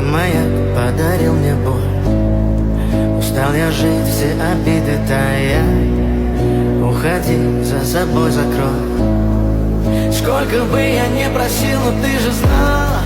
Твой маяк подарил мне боль. Устал я жить, все обиды тая. Уходи, за собой закрой. Сколько бы я не просил, но ты же знала,